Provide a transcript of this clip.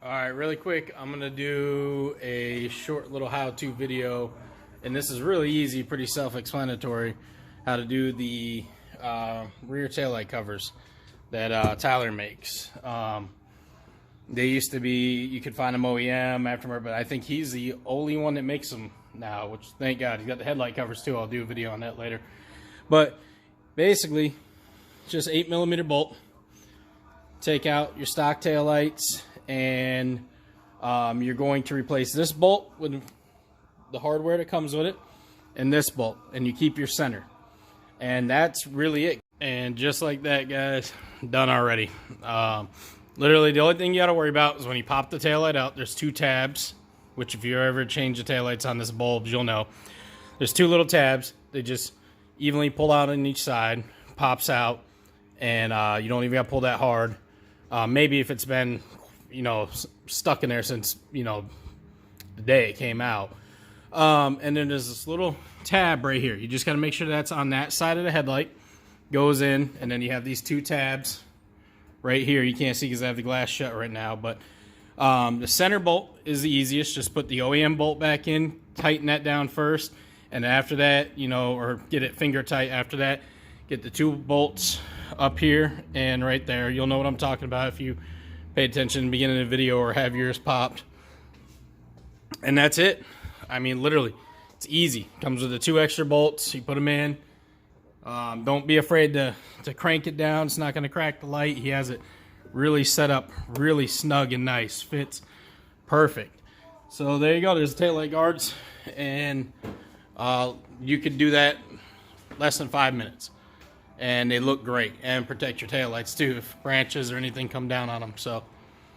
All right, really quick, I'm gonna do a short little how-to video, and this is really easy, pretty self-explanatory, how to do the rear taillight covers that Tyler makes. They used to be, you could find them OEM, aftermarket, but I think he's the only one that makes them now, which thank God. He's got the headlight covers too. I'll do a video on that later. But basically, just 8mm bolt. Take out your stock taillights, and you're going to replace this bolt with the hardware that comes with it, and this bolt, and you keep your center. And that's really it. And just like that, guys, done already. Literally, the only thing you got to worry about is when you pop the taillight out, there's two tabs, which if you ever change the taillights on this bulb, you'll know. There's two little tabs. They just evenly pull out on each side, pops out, and you don't even got to pull that hard. Maybe if it's been, stuck in there since, the day it came out. And then there's this little tab right here. You just got to make sure that's on that side of the headlight. Goes in, and then you have these two tabs right here. You can't see because I have the glass shut right now, but the center bolt is the easiest. Just put the OEM bolt back in, tighten that down first, and after that, or get it finger tight after that. Get the two bolts up here and right there. You'll know what I'm talking about if you pay attention in the beginning of the video or have yours popped. And that's it. I mean, literally, it's easy. Comes with the two extra bolts. You put them in. Don't be afraid to crank it down. It's not going to crack the light. He has it really set up, really snug and nice. Fits perfect. So there you go. There's the taillight guards. And you could do that less than 5 minutes. And they look great and protect your taillights too if branches or anything come down on them. So